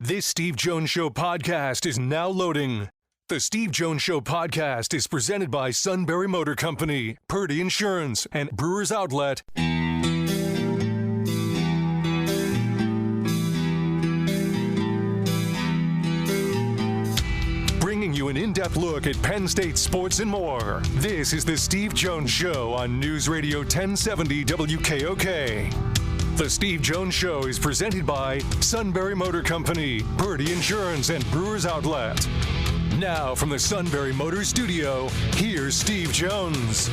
This Steve Jones Show podcast is now loading. The Steve Jones Show podcast is presented by Sunbury Motor Company, Purdy Insurance, and Brewers Outlet. Bringing you an in-depth look at Penn State sports and more. This is the Steve Jones Show on News Radio 1070 WKOK. The Steve Jones Show is presented by Sunbury Motor Company, Purdy Insurance, and Brewers Outlet. Now from the Sunbury Motor Studio, here's Steve Jones.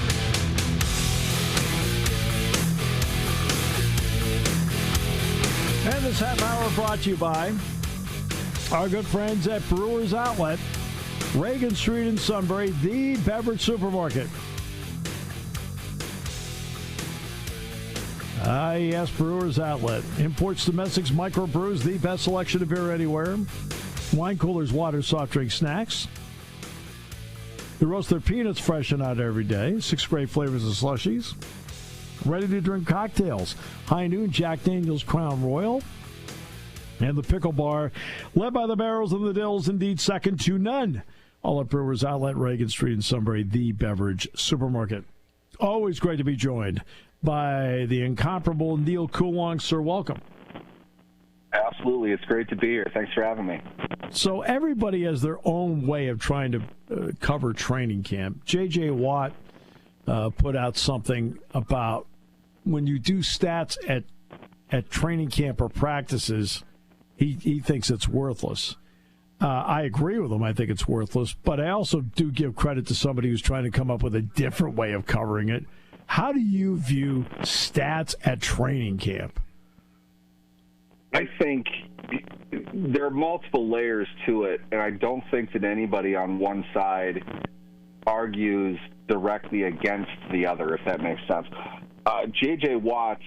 And this half hour brought to you by our good friends at Brewers Outlet, Reagan Street in Sunbury, the beverage supermarket. Yes, Brewers Outlet. Imports, domestics, microbrews, the best selection of beer anywhere. Wine coolers, water, soft drink, snacks. They roast their peanuts fresh and out every day. 6 great flavors of slushies. Ready-to-drink cocktails. High Noon, Jack Daniel's Crown Royal. And the Pickle Bar, led by the Barrels and the Dills, indeed second to none. All at Brewers Outlet, Reagan Street in Sunbury, the beverage supermarket. Always great to be joined by the incomparable Neal Coolong. Sir, welcome. Absolutely. It's great to be here. Thanks for having me. So everybody has their own way of trying to cover training camp. J.J. Watt put out something about when you do stats at training camp or practices, he thinks it's worthless. I agree with him. I think it's worthless. But I also do give credit to somebody who's trying to come up with a different way of covering it. How do you view stats at training camp? I think there are multiple layers to it, and I don't think that anybody on one side argues directly against the other, if that makes sense. J.J. Watt's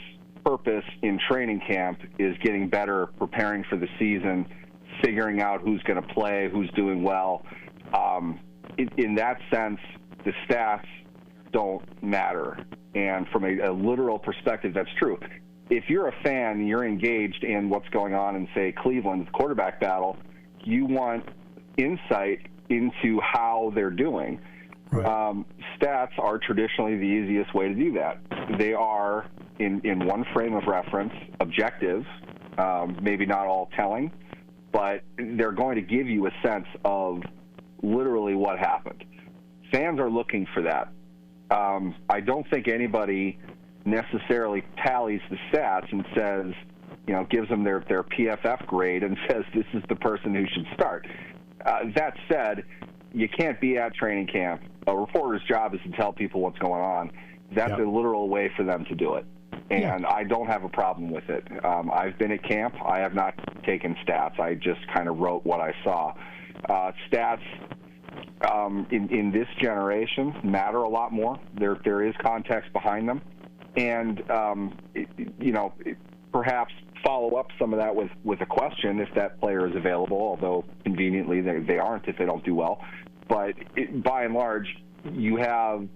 purpose in training camp is getting better, preparing for the season, figuring out who's going to play, who's doing well. In that sense, the stats don't matter. And from a literal perspective, that's true. If you're a fan, you're engaged in what's going on in, say, Cleveland's quarterback battle, you want insight into how they're doing. Right. Stats are traditionally the easiest way to do that. They are, in one frame of reference, objective, maybe not all telling, but they're going to give you a sense of literally what happened. Fans are looking for that. I don't think anybody necessarily tallies the stats and says, gives them their PFF grade and says this is the person who should start. That said, you can't be at training camp. A reporter's job is to tell people what's going on. That's a literal way for them to do it. And I don't have a problem with it. I've been at camp. I have not taken stats. I just kind of wrote what I saw. Stats in this generation matter a lot more. There is context behind them. And, perhaps follow up some of that with a question if that player is available, although conveniently they aren't if they don't do well. But by and large, you have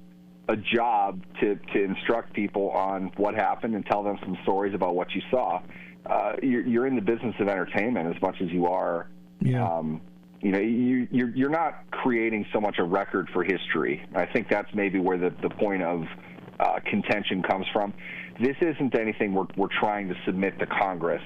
a job to instruct people on what happened and tell them some stories about what you saw. You're in the business of entertainment as much as you are. Yeah. You're not creating so much a record for history. I think that's maybe where the point of contention comes from. This isn't anything we're trying to submit to Congress.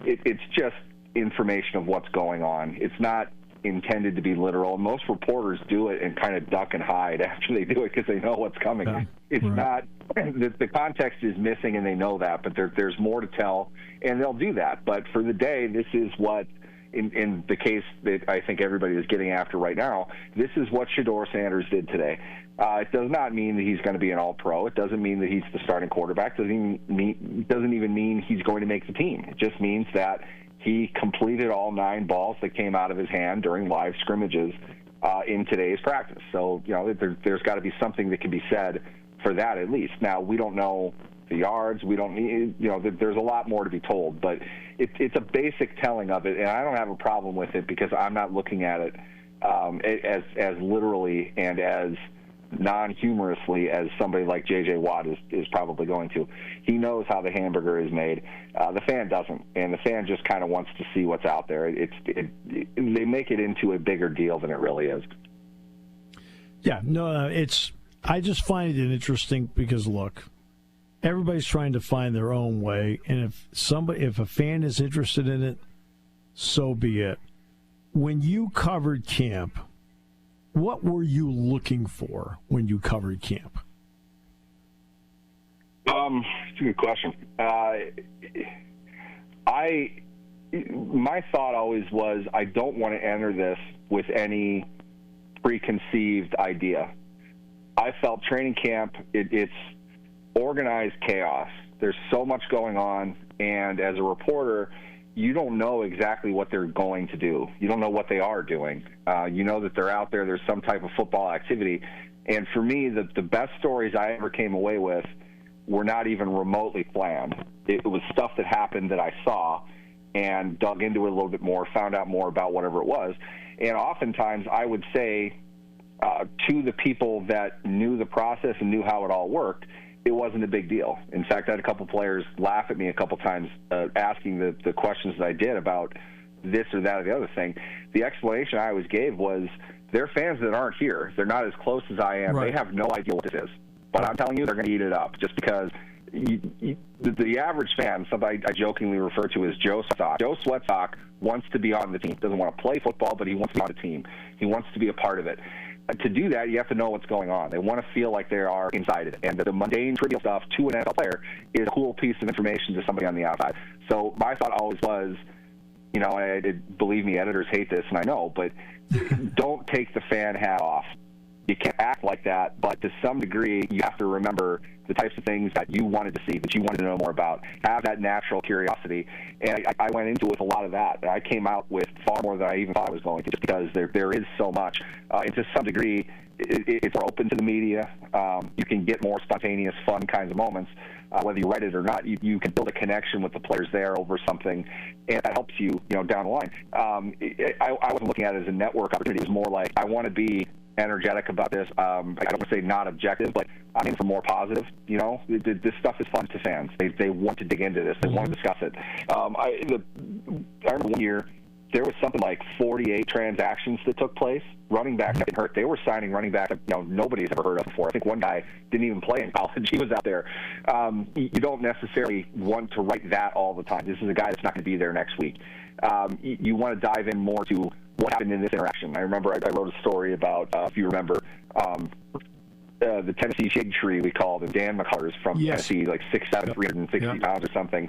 It's just information of what's going on. It's not intended to be literal. Most reporters do it and kind of duck and hide after they do it because they know what's coming. Yeah. It's not the context is missing, and they know that, but there's more to tell, and they'll do that. But for the day, this is what, in the case that I think everybody is getting after right now, this is what Shedeur Sanders did today. It does not mean that he's going to be an all-pro. It doesn't mean that he's the starting quarterback. It doesn't even mean he's going to make the team. It just means that he completed all 9 balls that came out of his hand during live scrimmages in today's practice. So, there's got to be something that can be said for that at least. Now, we don't know the yards. We don't need, there's a lot more to be told. But it's a basic telling of it, and I don't have a problem with it because I'm not looking at it as literally and as non-humorously as somebody like J.J. Watt is probably going to. He knows how the hamburger is made. The fan doesn't, and the fan just kind of wants to see what's out there. They make it into a bigger deal than it really is. Yeah, no, I just find it interesting because, look, everybody's trying to find their own way, and if a fan is interested in it, so be it. When you covered camp, what were you looking for when you covered camp? It's a good question. My thought always was I don't want to enter this with any preconceived idea. I felt training camp, it's organized chaos. There's so much going on, and as a reporter, you don't know exactly what they're going to do. You don't know what they are doing. You know that they're out there. There's some type of football activity. And for me, the best stories I ever came away with were not even remotely planned. It was stuff that happened that I saw and dug into it a little bit more, found out more about whatever it was. And oftentimes I would say to the people that knew the process and knew how it all worked, it wasn't a big deal. In fact, I had a couple players laugh at me a couple times asking the questions that I did about this or that or the other thing. The explanation I always gave was they're fans that aren't here. They're not as close as I am. Right. They have no idea what this is. But I'm telling you, they're going to eat it up just because the average fan, somebody I jokingly refer to as Joe Sweatsock. Joe Sweatsock wants to be on the team. Doesn't want to play football, but he wants to be on the team. He wants to be a part of it. To do that, you have to know what's going on. They want to feel like they are inside it. And the mundane, trivial stuff to an NFL player is a cool piece of information to somebody on the outside. So my thought always was, believe me, editors hate this, and I know, but don't take the fan hat off. You can't act like that, but to some degree, you have to remember the types of things that you wanted to see, that you wanted to know more about. Have that natural curiosity. And I went into it with a lot of that. I came out with far more than I even thought I was going to, just because there is so much. And to some degree, it's open to the media. You can get more spontaneous, fun kinds of moments. Whether you write it or not, you can build a connection with the players there over something, and that helps you, down the line. I wasn't looking at it as a network opportunity. It was more like I want to be energetic about this. I don't want to say not objective, but I mean for more positive. This stuff is fun to fans. They want to dig into this. They want to discuss it. I remember one year there was something like 48 transactions that took place. Running backs got hurt. They were signing running backs that nobody's ever heard of before. I think one guy didn't even play in college. He was out there. You don't necessarily want to write that all the time. This is a guy that's not going to be there next week. You want to dive in more to what happened in this interaction. I remember I wrote a story about, if you remember, the Tennessee shade tree, we called him, Dan McCullers from Tennessee, like 6'7", 360 pounds or something.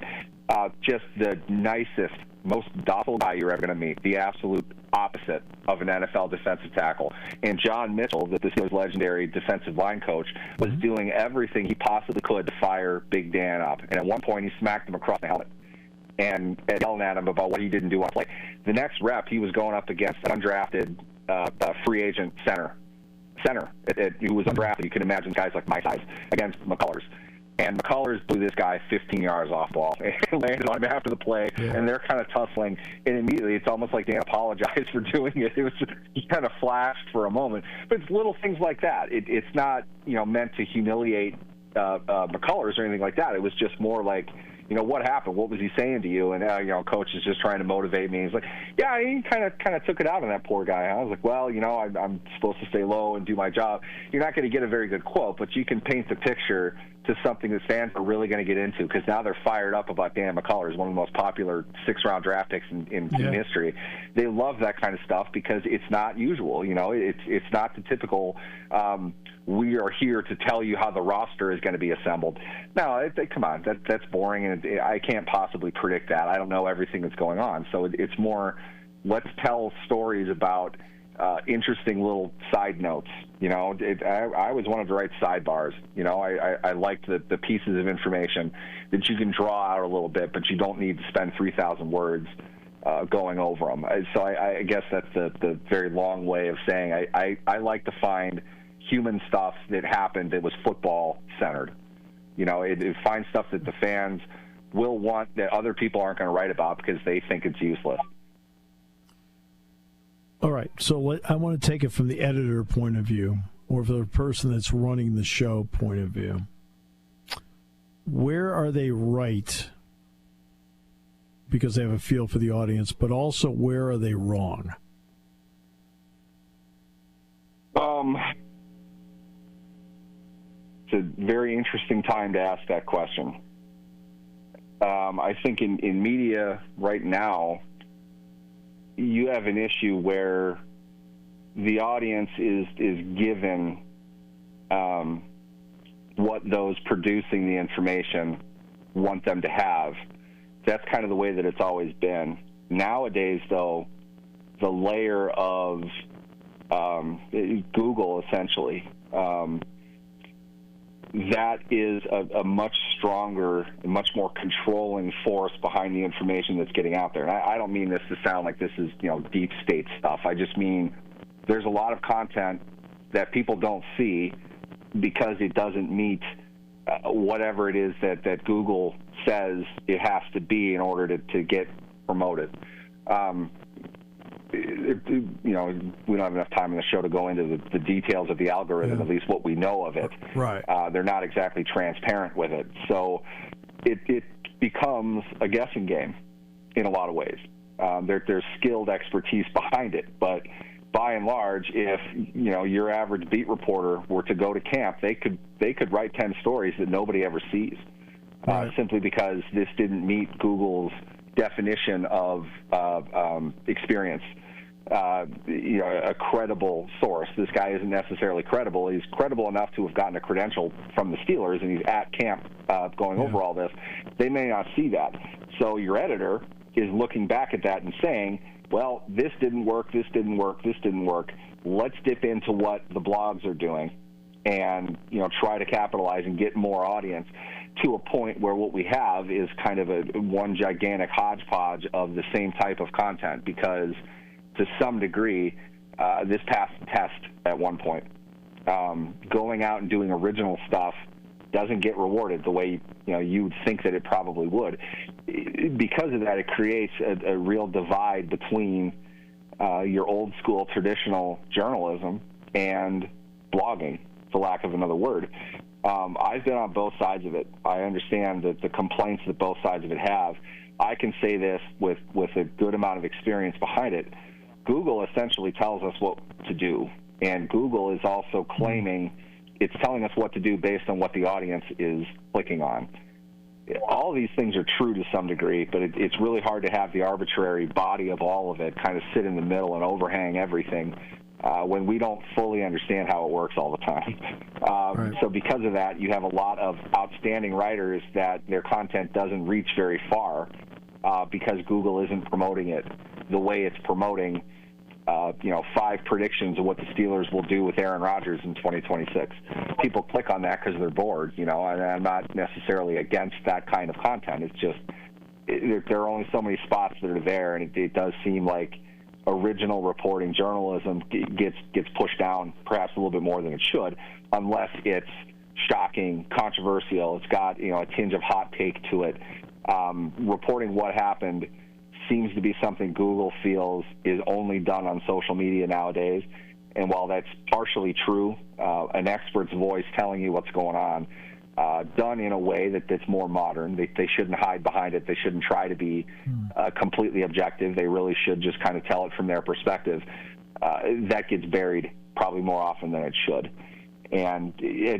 Just the nicest, most docile guy you're ever going to meet, the absolute opposite of an NFL defensive tackle. And John Mitchell, the Steelers' legendary defensive line coach, was doing everything he possibly could to fire Big Dan up. And at one point, he smacked him across the helmet and yelling at him about what he didn't do on play. The next rep, he was going up against an undrafted free agent center who was undrafted. You can imagine guys like my size against McCullers. And McCullers blew this guy 15 yards off ball and landed on him after the play, and they're kind of tussling. And immediately, it's almost like Dan apologized for doing it. It was he kind of flashed for a moment. But it's little things like that. It's not meant to humiliate McCullers or anything like that. It was just more like, what happened? What was he saying to you? And coach is just trying to motivate me. He's like, yeah, he kind of took it out on that poor guy. I was like, well, I'm supposed to stay low and do my job. You're not going to get a very good quote, but you can paint the picture to something that fans are really going to get into, because now they're fired up about Dan McCullers, one of the most popular 6th-round draft picks in history. They love that kind of stuff because it's not usual. It's not the typical. We are here to tell you how the roster is going to be assembled. No, come on, that's boring, and I can't possibly predict that. I don't know everything that's going on. So it's more, let's tell stories about interesting little side notes. I always wanted to write sidebars. I liked the pieces of information that you can draw out a little bit, but you don't need to spend 3,000 words going over them. So I guess that's the very long way of saying I like to find human stuff that happened that was football centered. It finds stuff that the fans will want that other people aren't going to write about because they think it's useless. All right, so I want to take it from the editor point of view. or for the person that's running the show point of view, where are they right because they have a feel for the audience, but also where are they wrong? It's a very interesting time to ask that question. I think in media right now, you have an issue where the audience is given what those producing the information want them to have. That's kind of the way that it's always been. Nowadays, though, the layer of Google, essentially, that is a much stronger and much more controlling force behind the information that's getting out there. And I don't mean this to sound like this is, deep state stuff. I just mean there's a lot of content that people don't see because it doesn't meet whatever it is that Google says it has to be in order to get promoted. We don't have enough time in the show to go into the details of the algorithm, at least what we know of it. Right. They're not exactly transparent with it. So it becomes a guessing game in a lot of ways. There's skilled expertise behind it, but by and large, if your average beat reporter were to go to camp, they could write 10 stories that nobody ever sees, simply because this didn't meet Google's definition of experience. A credible source. This guy isn't necessarily credible. He's credible enough to have gotten a credential from the Steelers, and he's at camp going over all this. They may not see that. So your editor is looking back at that and saying, well, this didn't work, this didn't work, this didn't work. Let's dip into what the blogs are doing and, try to capitalize and get more audience to a point where what we have is kind of one gigantic hodgepodge of the same type of content because to some degree, this passed the test at one point. Going out and doing original stuff doesn't get rewarded the way you would think that it probably would. Because of that, it creates a real divide between your old school traditional journalism and blogging, for lack of another word. I've been on both sides of it. I understand the complaints that both sides of it have. I can say this with a good amount of experience behind it. Google essentially tells us what to do, and Google is also claiming it's telling us what to do based on what the audience is clicking on. All of these things are true to some degree, but it's really hard to have the arbitrary body of all of it kind of sit in the middle and overhang everything when we don't fully understand how it works all the time. Right. So because of that, you have a lot of outstanding writers that their content doesn't reach very far because Google isn't promoting it the way it's promoting 5 predictions of what the Steelers will do with Aaron Rodgers in 2026. People click on that because they're bored, and I'm not necessarily against that kind of content. It's just there are only so many spots that are there, and it does seem like original reporting journalism gets pushed down perhaps a little bit more than it should, unless it's shocking, controversial. It's got a tinge of hot take to it. Reporting what happened seems to be something Google feels is only done on social media nowadays. And while that's partially true, an expert's voice telling you what's going on, done in a way that's more modern. They shouldn't hide behind it. They shouldn't try to be completely objective. They really should just kind of tell it from their perspective. That gets buried probably more often than it should. And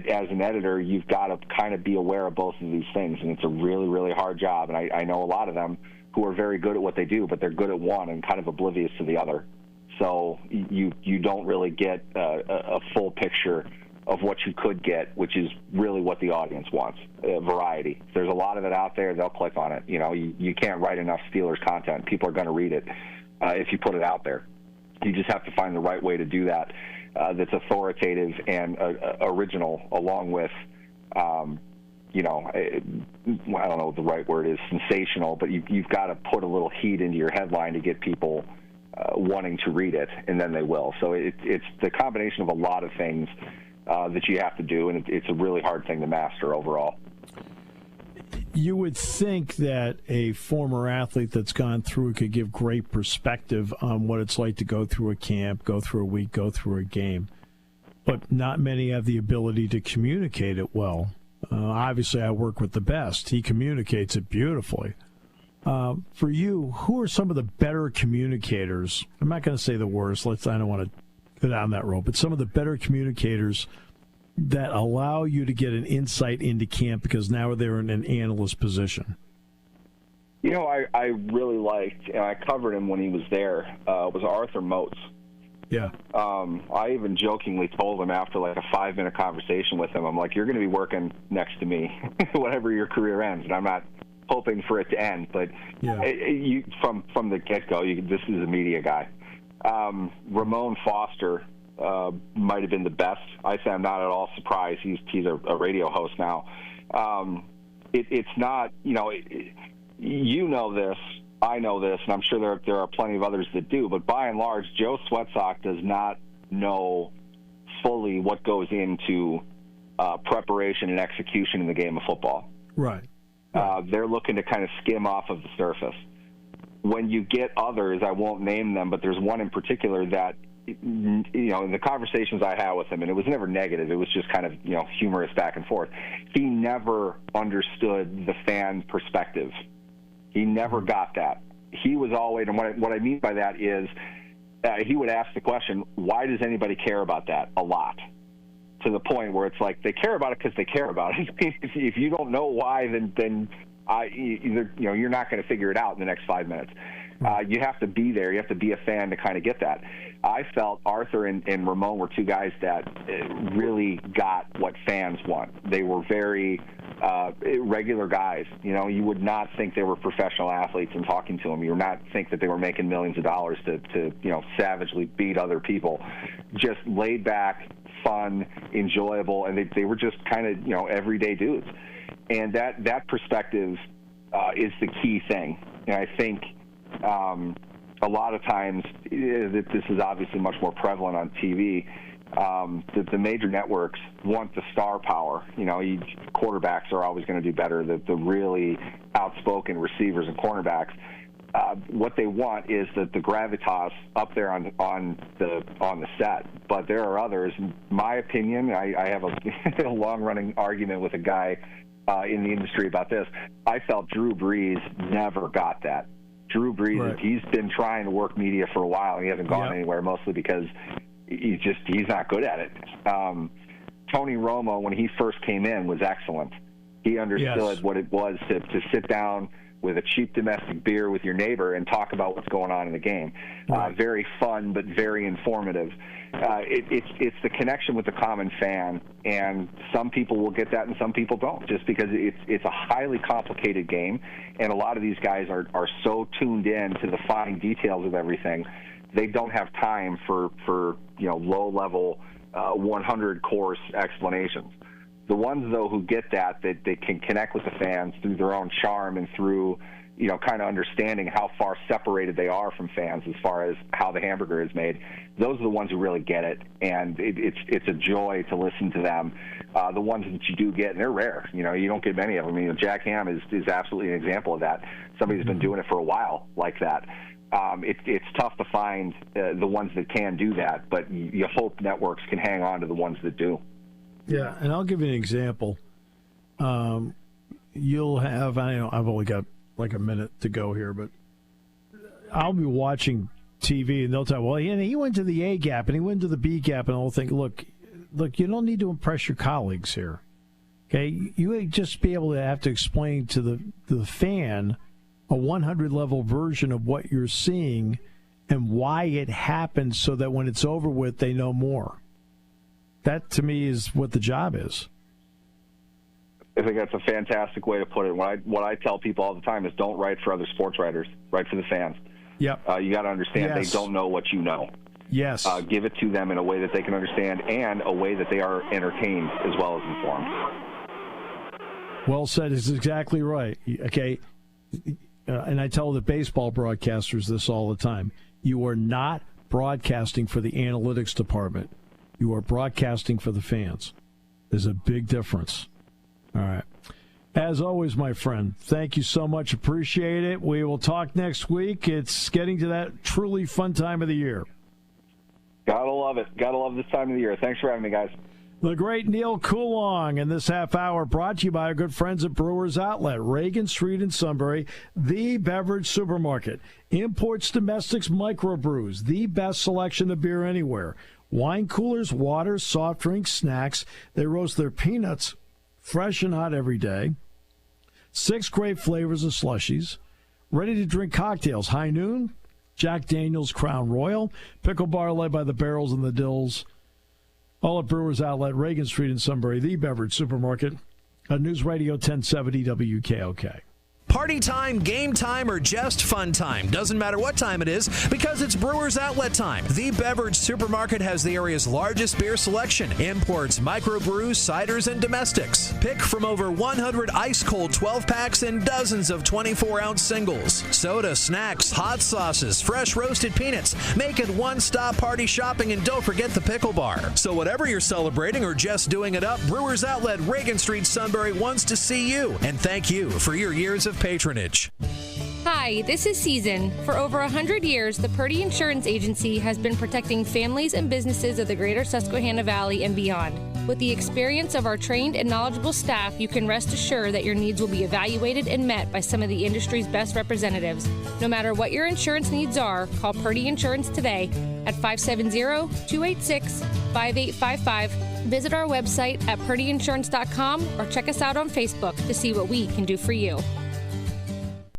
as an editor, you've got to kind of be aware of both of these things, and it's a really, really hard job. And I know a lot of them who are very good at what they do, but they're good at one and kind of oblivious to the other. So you don't really get a full picture of what you could get, which is really what the audience wants, variety. If there's a lot of it out there, they'll click on it. You can't write enough Steelers content. People are going to read it if you put it out there. You just have to find the right way to do that that's authoritative and original, along with I don't know what the right word is, sensational, but you've got to put a little heat into your headline to get people wanting to read it, and then they will. So it's the combination of a lot of things that you have to do, and it's a really hard thing to master overall. You would think that a former athlete that's gone through it could give great perspective on what it's like to go through a camp, go through a week, go through a game. but not many have the ability to communicate it well. Obviously, I work with the best. He communicates it beautifully. For you, who are some of the better communicators? I'm not going to say the worst. I don't want to go down that road, but some of the better communicators that allow you to get an insight into camp because now they're in an analyst position. You know, I really liked, and I covered him when he was there, was Arthur Moats. Yeah. I even jokingly told him after like a 5-minute conversation with him, I'm like, you're going to be working next to me whenever your career ends. And I'm not hoping for it to end, but you, from the get-go, this is a media guy. Ramon Foster might have been the best. I say I'm not at all surprised. He's a radio host now. It's not, you know this, I know this, and I'm sure there are plenty of others that do, but by and large, Joe Sweatsock does not know fully what goes into preparation and execution in the game of football. Right. They're looking to kind of skim off of the surface. When you get others, I won't name them, but there's one in particular that, in the conversations I had with him, and it was never negative, it was just kind of, humorous back and forth. He never understood the fan perspective. He never got that. He was always, and what I mean by that is he would ask the question, why does anybody care about that? A lot. To the point where it's like they care about it because they care about it. If you don't know why, then you're not going to figure it out in the next 5 minutes. You have to be there. You have to be a fan to kind of get that. I felt Arthur and Ramon were two guys that really got what fans want. They were very regular guys. You would not think they were professional athletes in talking to them. You would not think that they were making millions of dollars to savagely beat other people. Just laid back, fun, enjoyable, and they were just kind of everyday dudes. And that perspective is the key thing. And I think a lot of times, this is obviously much more prevalent on TV, that the major networks want the star power. Quarterbacks are always going to do better, the really outspoken receivers and cornerbacks. What they want is the gravitas up there on the set. But there are others. In my opinion, I have a long-running argument with a guy in the industry about this. I felt Drew Brees never got that. Drew Brees, right. He's been trying to work media for a while. He hasn't gone anywhere, mostly because he's not good at it. Tony Romo, when he first came in, was excellent. He understood what it was to sit down with a cheap domestic beer with your neighbor and talk about what's going on in the game. Right. Very fun, but very informative. It's the connection with the common fan, and some people will get that and some people don't, just because it's a highly complicated game, and a lot of these guys are so tuned in to the fine details of everything, they don't have time for low-level 100-course explanations. The ones, though, who get that they can connect with the fans through their own charm and through, kind of understanding how far separated they are from fans as far as how the hamburger is made, those are the ones who really get it, and it's a joy to listen to them. The ones that you do get, and they're rare. You don't get many of them. Jack Ham is absolutely an example of that. Somebody who's been doing it for a while like that. It's tough to find the ones that can do that, but you hope networks can hang on to the ones that do. Yeah, and I'll give you an example. You'll have, I've only got like a minute to go here, but I'll be watching TV and they'll tell, well, he went to the A gap and he went to the B gap, and I'll think, look, you don't need to impress your colleagues here. Okay, you just be able to have to explain to the fan a 100-level version of what you're seeing and why it happened, so that when it's over with, they know more. That, to me, is what the job is. I think that's a fantastic way to put it. What I tell people all the time is don't write for other sports writers. Write for the fans. Yep. You got to understand they don't know what you know. Yes. Give it to them in a way that they can understand, and a way that they are entertained as well as informed. Well said. Is exactly right. Okay. And I tell the baseball broadcasters this all the time. You are not broadcasting for the analytics department. You are broadcasting for the fans. There's a big difference. All right. As always, my friend, thank you so much. Appreciate it. We will talk next week. It's getting to that truly fun time of the year. Gotta love it. Gotta love this time of the year. Thanks for having me, guys. The great Neal Coolong in this half hour, brought to you by our good friends at Brewers Outlet, Reagan Street in Sunbury, the beverage supermarket. Imports, domestics, microbrews, the best selection of beer anywhere. Wine coolers, water, soft drinks, snacks. They roast their peanuts fresh and hot every day. 6 great flavors of slushies. Ready-to-drink cocktails, High Noon, Jack Daniel's Crown Royal, Pickle Bar led by the Barrels and the Dills. All at Brewers Outlet, Reagan Street in Sunbury, the beverage supermarket. On News Radio 1070 WKOK. Party time, game time, or just fun time. Doesn't matter what time it is, because it's Brewers Outlet time. The beverage supermarket has the area's largest beer selection. Imports, microbrews, ciders, and domestics. Pick from over 100 ice-cold 12-packs and dozens of 24-ounce singles. Soda, snacks, hot sauces, fresh roasted peanuts. Make it one-stop party shopping, and don't forget the pickle bar. So whatever you're celebrating or just doing it up, Brewers Outlet, Reagan Street, Sunbury wants to see you. And thank you for your years of patronage. Hi, this is Season. For over 100 years, the Purdy Insurance Agency has been protecting families and businesses of the greater Susquehanna Valley and beyond. With the experience of our trained and knowledgeable staff, you can rest assured that your needs will be evaluated and met by some of the industry's best representatives. No matter what your insurance needs are, call Purdy Insurance today at 570-286-5855. Visit our website at purdyinsurance.com or check us out on Facebook to see what we can do for you.